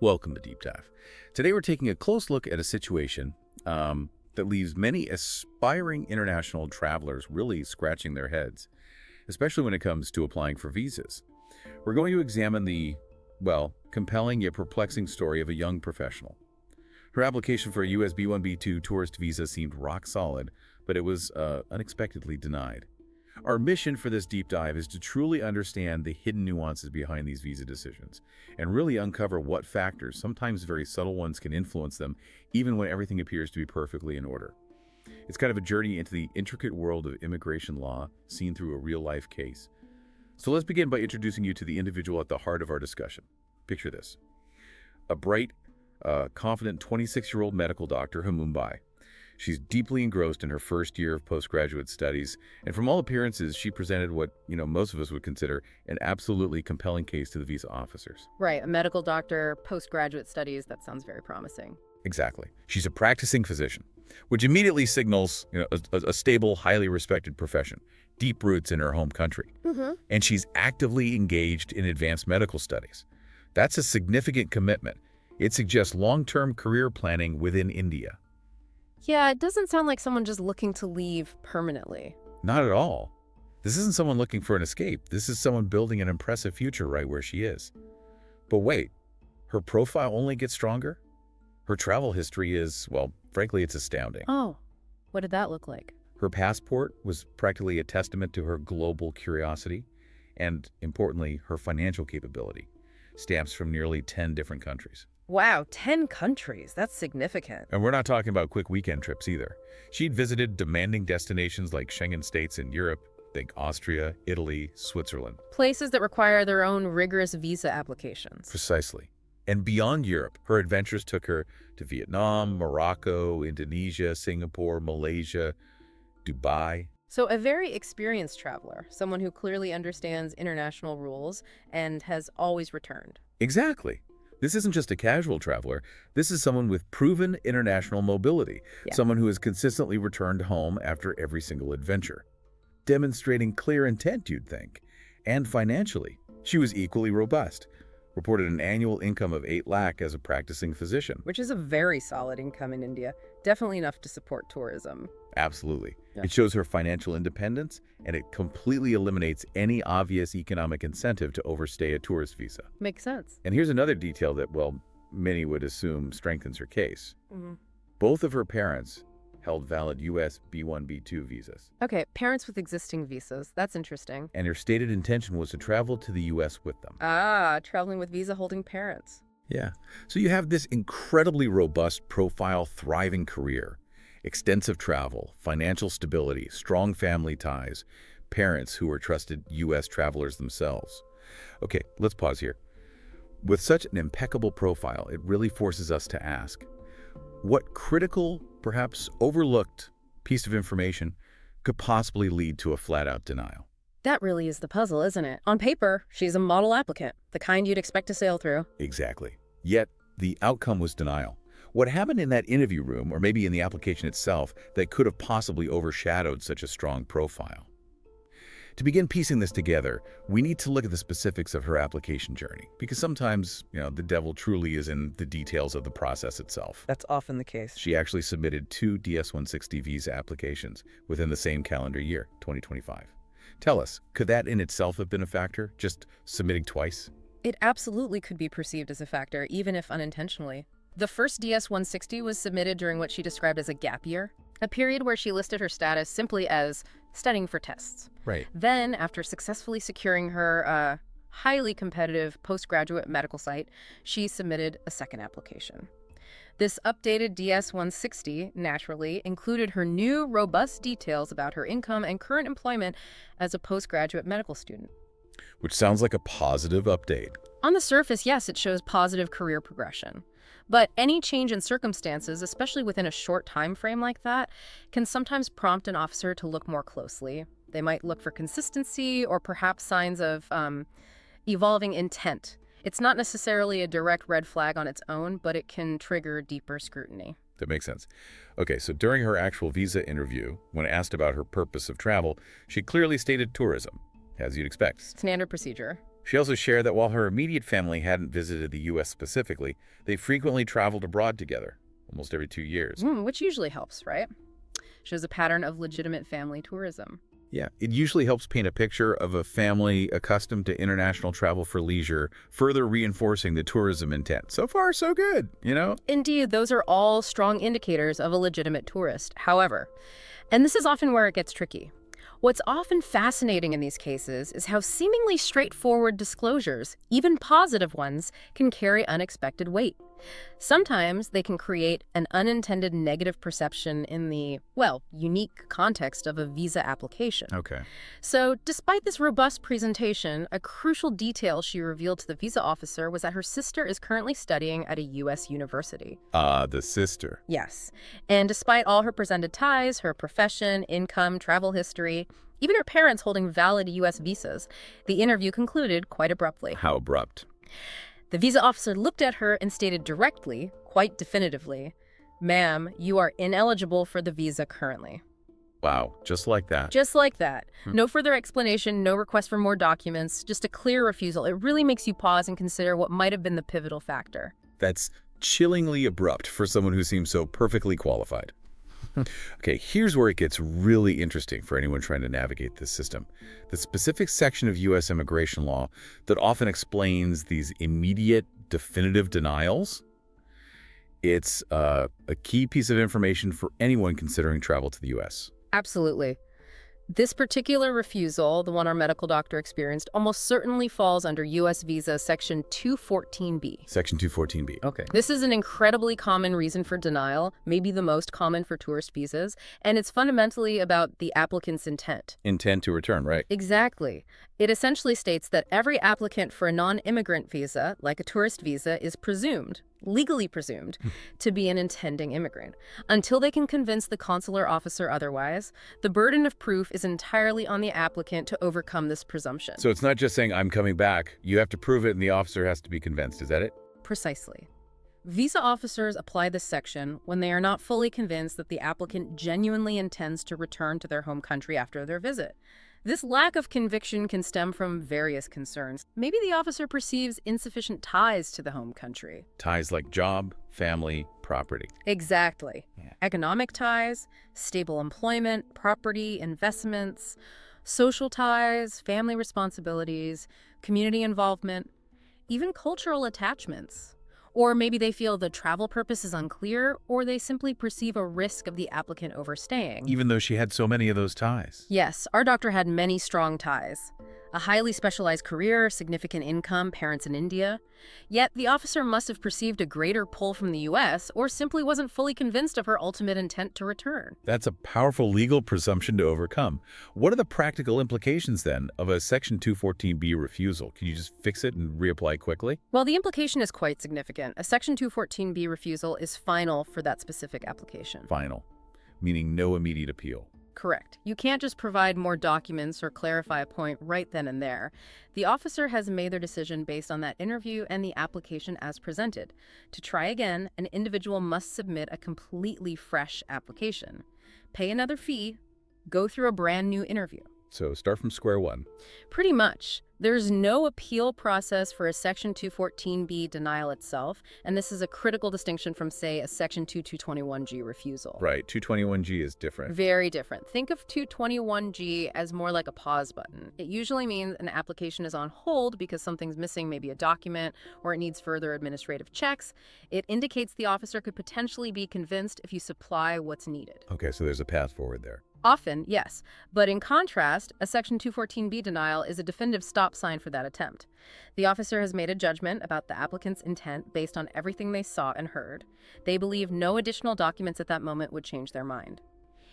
Welcome to Deep Dive. Today we're taking a close look at a situation that leaves many aspiring international travelers really scratching their heads, especially when it comes to applying for visas. We're going to examine the, well, compelling yet perplexing story of a young professional. Her application for a US B1-B2 tourist visa seemed rock solid, but it was unexpectedly denied. Our mission for this deep dive is to truly understand the hidden nuances behind these visa decisions and really uncover what factors, sometimes very subtle ones, can influence them, even when everything appears to be perfectly in order. It's kind of a journey into the intricate world of immigration law seen through a real-life case. So let's begin by introducing you to the individual at the heart of our discussion. Picture this. A bright, confident 26-year-old medical doctor from Mumbai. She's deeply engrossed in her first year of postgraduate studies, and from all appearances, she presented what, most of us would consider an absolutely compelling case to the visa officers. Right, a medical doctor, postgraduate studies, that sounds very promising. Exactly. She's a practicing physician, which immediately signals, a stable, highly respected profession, deep roots in her home country. And she's actively engaged in advanced medical studies. That's a significant commitment. It suggests long-term career planning within India. Yeah, it doesn't sound like someone just looking to leave permanently. Not at all. This isn't someone looking for an escape. This is someone building an impressive future right where she is. But wait, her profile only gets stronger? Her travel history is, well, frankly, it's astounding. Oh, what did that look like? Her passport was practically a testament to her global curiosity and, importantly, her financial capability. Stamps from nearly 10 different countries. Wow, 10 countries. That's significant. And we're not talking about quick weekend trips either. She'd visited demanding destinations like Schengen states in Europe, think Austria, Italy, Switzerland. Places that require their own rigorous visa applications. Precisely. And beyond Europe, her adventures took her to Vietnam, Morocco, Indonesia, Singapore, Malaysia, Dubai. So a very experienced traveler, someone who clearly understands international rules and has always returned. Exactly. This isn't just a casual traveler. This is someone with proven international mobility, someone who has consistently returned home after every single adventure, demonstrating clear intent, you'd think. And financially, she was equally robust, reported an annual income of 8 lakh as a practicing physician. Which is a very solid income in India, definitely enough to support tourism. Absolutely. Yeah. It shows her financial independence, and it completely eliminates any obvious economic incentive to overstay a tourist visa. Makes sense. And here's another detail that, well, many would assume strengthens her case. Both of her parents held valid US B1-B2 visas. Okay, parents with existing visas. That's interesting. And her stated intention was to travel to the US with them. Ah, traveling with visa-holding parents. Yeah. So you have this incredibly robust profile, thriving career, extensive travel, financial stability, strong family ties, parents who are trusted U.S. travelers themselves. Okay, let's pause here. With such an impeccable profile, it really forces us to ask, what critical, perhaps overlooked piece of information could possibly lead to a flat-out denial? That really is the puzzle, isn't it? On paper, she's a model applicant, the kind you'd expect to sail through. Exactly. Yet, the outcome was denial. What happened in that interview room, or maybe in the application itself, that could have possibly overshadowed such a strong profile? To begin piecing this together, we need to look at the specifics of her application journey, because sometimes, the devil truly is in the details of the process itself. That's often the case. She actually submitted 2 DS-160 visa applications within the same calendar year, 2025. Tell us, could that in itself have been a factor, just submitting twice? It absolutely could be perceived as a factor, even if unintentionally. The first DS-160 was submitted during what she described as a gap year, a period where she listed her status simply as studying for tests. Right. Then, after successfully securing her highly competitive postgraduate medical site, she submitted a second application. This updated DS-160, naturally, included her new, robust details about her income and current employment as a postgraduate medical student. Which sounds like a positive update. On the surface, yes, it shows positive career progression. But any change in circumstances, especially within a short time frame like that, can sometimes prompt an officer to look more closely. They might look for consistency or perhaps signs of evolving intent. It's not necessarily a direct red flag on its own, but it can trigger deeper scrutiny. That makes sense. Okay, so during her actual visa interview, when asked about her purpose of travel, she clearly stated tourism, as you'd expect. Standard procedure. She also shared that while her immediate family hadn't visited the U.S. specifically, they frequently traveled abroad together, almost every 2 years. Which usually helps, right? Shows a pattern of legitimate family tourism. Yeah, it usually helps paint a picture of a family accustomed to international travel for leisure, further reinforcing the tourism intent. So far, so good, you know? Indeed, those are all strong indicators of a legitimate tourist. However, and this is often where it gets tricky, what's often fascinating in these cases is how seemingly straightforward disclosures, even positive ones, can carry unexpected weight. Sometimes they can create an unintended negative perception in the, well, unique context of a visa application. Okay. So, despite this robust presentation, a crucial detail she revealed to the visa officer was that her sister is currently studying at a U.S. university. The sister. Yes. And despite all her presented ties, her profession, income, travel history, even her parents holding valid U.S. visas, the interview concluded quite abruptly. How abrupt. The visa officer looked at her and stated directly, quite definitively, "Ma'am, you are ineligible for the visa currently." Wow, just like that. Just like that. No further explanation, no request for more documents, just a clear refusal. It really makes you pause and consider what might have been the pivotal factor. That's chillingly abrupt for someone who seems so perfectly qualified. Okay, here's where it gets really interesting for anyone trying to navigate this system. The specific section of U.S. immigration law that often explains these immediate, definitive denials, it's a key piece of information for anyone considering travel to the U.S. Absolutely. This particular refusal, the one our medical doctor experienced, almost certainly falls under U.S. Visa Section 214B. Section 214B. Okay. This is an incredibly common reason for denial, maybe the most common for tourist visas, and it's fundamentally about the applicant's intent. Intent to return, right? Exactly. It essentially states that every applicant for a non-immigrant visa, like a tourist visa, is presumed, legally presumed, to be an intending immigrant. Until they can convince the consular officer otherwise, the burden of proof is entirely on the applicant to overcome this presumption. So it's not just saying, I'm coming back. You have to prove it and the officer has to be convinced. Is that it? Precisely. Visa officers apply this section when they are not fully convinced that the applicant genuinely intends to return to their home country after their visit. This lack of conviction can stem from various concerns. Maybe the officer perceives insufficient ties to the home country. Ties like job, family, property. Exactly. Yeah. Economic ties, stable employment, property, investments, social ties, family responsibilities, community involvement, even cultural attachments. Or maybe they feel the travel purpose is unclear, or they simply perceive a risk of the applicant overstaying. Even though she had so many of those ties. Yes, our doctor had many strong ties. A highly specialized career, significant income, parents in India. Yet the officer must have perceived a greater pull from the U.S. or simply wasn't fully convinced of her ultimate intent to return. That's a powerful legal presumption to overcome. What are the practical implications, then, of a Section 214B refusal? Can you just fix it and reapply quickly? Well, the implication is quite significant. A Section 214B refusal is final for that specific application. Final, meaning no immediate appeal. Correct. You can't just provide more documents or clarify a point right then and there. The officer has made their decision based on that interview and the application as presented. To try again, an individual must submit a completely fresh application, pay another fee, go through a brand new interview. So start from square one. Pretty much. There's no appeal process for a Section 214B denial itself, and this is a critical distinction from, say, a Section 2221G refusal. Right, 221G is different. Very different. Think of 221G as more like a pause button. It usually means an application is on hold because something's missing, maybe a document, or it needs further administrative checks. It indicates the officer could potentially be convinced if you supply what's needed. Okay, so there's a path forward there. Often, yes. But in contrast, a Section 214B denial is a definitive stop sign for that attempt. The officer has made a judgment about the applicant's intent based on everything they saw and heard. They believe no additional documents at that moment would change their mind.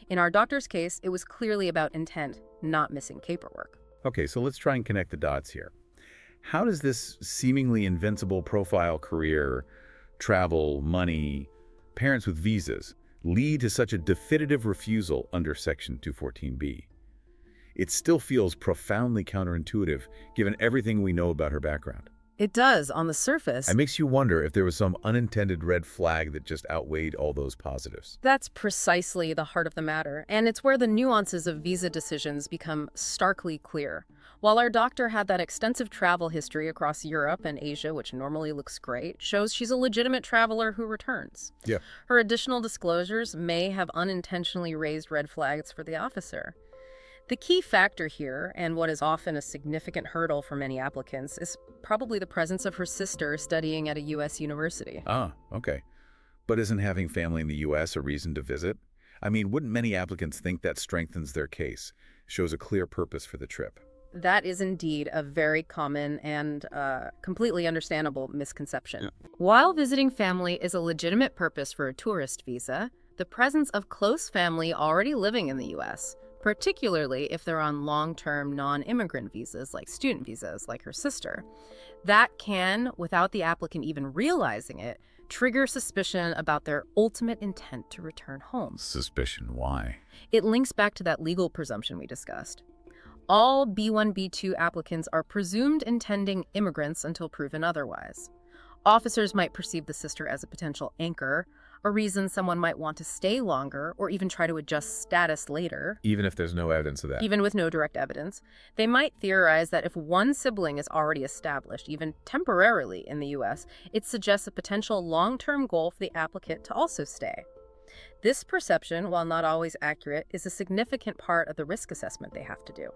In our doctor's case, it was clearly about intent, not missing paperwork. Okay, so let's try and connect the dots here. How does this seemingly invincible profile career, travel, money, parents with visas, lead to such a definitive refusal under Section 214B? It still feels profoundly counterintuitive given everything we know about her background. It does, on the surface. It makes you wonder if there was some unintended red flag that just outweighed all those positives. That's precisely the heart of the matter, and it's where the nuances of visa decisions become starkly clear. While our doctor had that extensive travel history across Europe and Asia, which normally looks great, shows she's a legitimate traveler who returns. Yeah. Her additional disclosures may have unintentionally raised red flags for the officer. The key factor here, and what is often a significant hurdle for many applicants, is probably the presence of her sister studying at a U.S. university. Ah, okay. But isn't having family in the U.S. a reason to visit? I mean, wouldn't many applicants think that strengthens their case, shows a clear purpose for the trip? That is indeed a very common and completely understandable misconception. Yeah. While visiting family is a legitimate purpose for a tourist visa, the presence of close family already living in the U.S., particularly if they're on long-term non-immigrant visas like student visas, like her sister, that can, without the applicant even realizing it, trigger suspicion about their ultimate intent to return home. Suspicion, why? It links back to that legal presumption we discussed. All B1, B2 applicants are presumed intending immigrants until proven otherwise. Officers might perceive the sister as a potential anchor, a reason someone might want to stay longer or even try to adjust status later. Even if there's no evidence of that? Even with no direct evidence. They might theorize that if one sibling is already established, even temporarily in the U.S., it suggests a potential long-term goal for the applicant to also stay. This perception, while not always accurate, is a significant part of the risk assessment they have to do.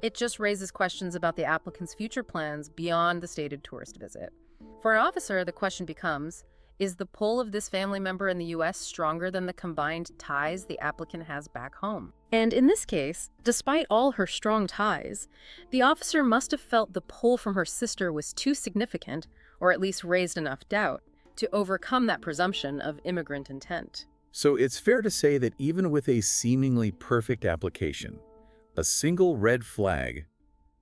It just raises questions about the applicant's future plans beyond the stated tourist visit. For an officer, the question becomes, is the pull of this family member in the U.S. stronger than the combined ties the applicant has back home? And in this case, despite all her strong ties, the officer must have felt the pull from her sister was too significant, or at least raised enough doubt, to overcome that presumption of immigrant intent. So it's fair to say that even with a seemingly perfect application, a single red flag,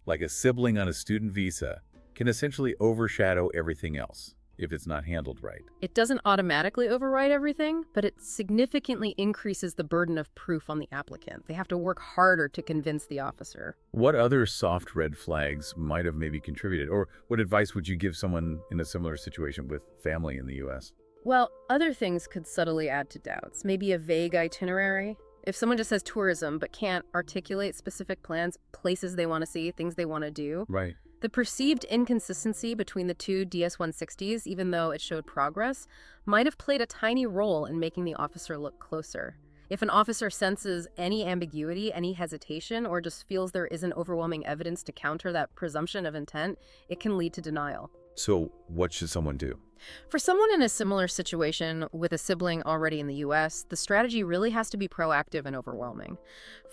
like a sibling on a student visa, can essentially overshadow everything else if it's not handled right. It doesn't automatically override everything, but it significantly increases the burden of proof on the applicant. They have to work harder to convince the officer. What other soft red flags might have maybe contributed? Or what advice would you give someone in a similar situation with family in the U.S.? Well, other things could subtly add to doubts. Maybe a vague itinerary. If someone just says tourism but can't articulate specific plans, places they want to see, things they want to do. Right. The perceived inconsistency between the two DS-160s, even though it showed progress, might have played a tiny role in making the officer look closer. If an officer senses any ambiguity, any hesitation, or just feels there isn't overwhelming evidence to counter that presumption of intent, it can lead to denial. So what should someone do? For someone in a similar situation with a sibling already in the U.S., the strategy really has to be proactive and overwhelming.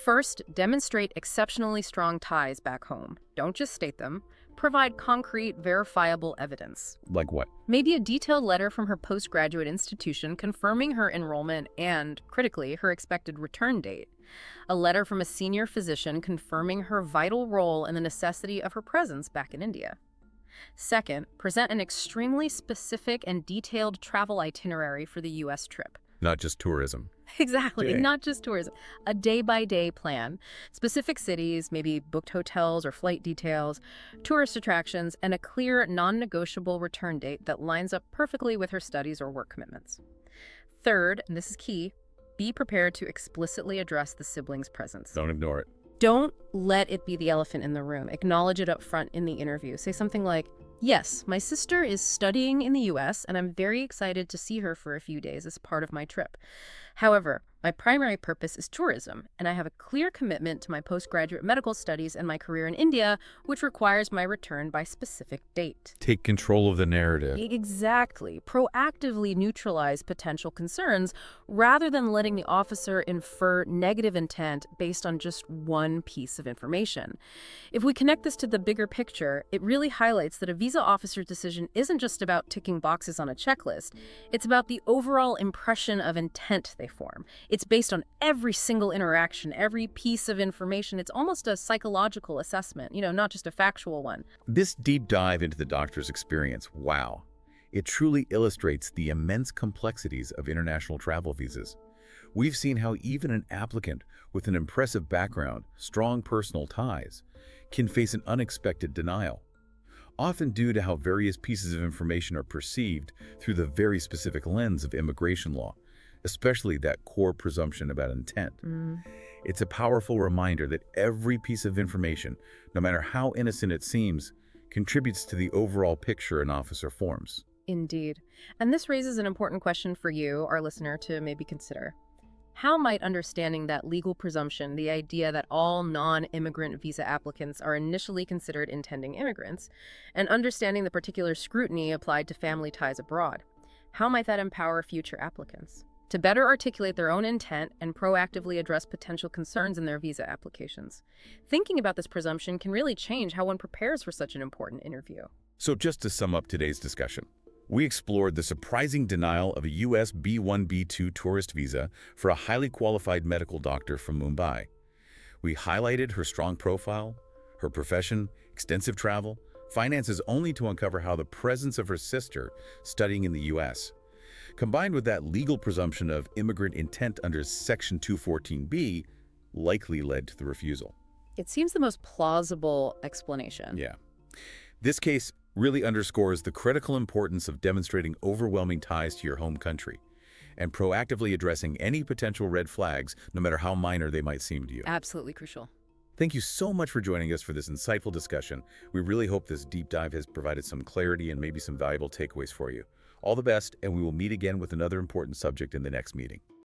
First, demonstrate exceptionally strong ties back home. Don't just state them. Provide concrete, verifiable evidence. Like what? Maybe a detailed letter from her postgraduate institution confirming her enrollment and, critically, her expected return date. A letter from a senior physician confirming her vital role in the necessity of her presence back in India. Second, present an extremely specific and detailed travel itinerary for the U.S. trip. Not just tourism. Exactly, not just tourism. A day-by-day plan. Specific cities, maybe booked hotels or flight details, tourist attractions, and a clear, non-negotiable return date that lines up perfectly with her studies or work commitments. Third, and this is key, be prepared to explicitly address the sibling's presence. Don't ignore it. Don't let it be the elephant in the room. Acknowledge it up front in the interview. Say something like, yes, my sister is studying in the U.S., and I'm very excited to see her for a few days as part of my trip. However, my primary purpose is tourism, and I have a clear commitment to my postgraduate medical studies and my career in India, which requires my return by specific date. Take control of the narrative. Exactly. Proactively neutralize potential concerns rather than letting the officer infer negative intent based on just one piece of information. If we connect this to the bigger picture, it really highlights that a visa officer's decision isn't just about ticking boxes on a checklist. It's about the overall impression of intent they form. It's based on every single interaction, every piece of information. It's almost a psychological assessment, not just a factual one. This deep dive into the doctor's experience, wow. It truly illustrates the immense complexities of international travel visas. We've seen how even an applicant with an impressive background, strong personal ties, can face an unexpected denial, often due to how various pieces of information are perceived through the very specific lens of immigration law, especially that core presumption about intent. It's a powerful reminder that every piece of information, no matter how innocent it seems, contributes to the overall picture an officer forms. Indeed. And this raises an important question for you, our listener, to maybe consider. How might understanding that legal presumption, the idea that all non-immigrant visa applicants are initially considered intending immigrants, and understanding the particular scrutiny applied to family ties abroad, how might that empower future applicants to better articulate their own intent and proactively address potential concerns in their visa applications? Thinking about this presumption can really change how one prepares for such an important interview. So just to sum up today's discussion, we explored the surprising denial of a U.S. B-1, B-2 tourist visa for a highly qualified medical doctor from Mumbai. We highlighted her strong profile, her profession, extensive travel, finances, only to uncover how the presence of her sister studying in the U.S., combined with that legal presumption of immigrant intent under Section 214B, likely led to the refusal. It seems the most plausible explanation. Yeah. This case really underscores the critical importance of demonstrating overwhelming ties to your home country and proactively addressing any potential red flags, no matter how minor they might seem to you. Absolutely crucial. Thank you so much for joining us for this insightful discussion. We really hope this deep dive has provided some clarity and maybe some valuable takeaways for you. All the best, and we will meet again with another important subject in the next meeting.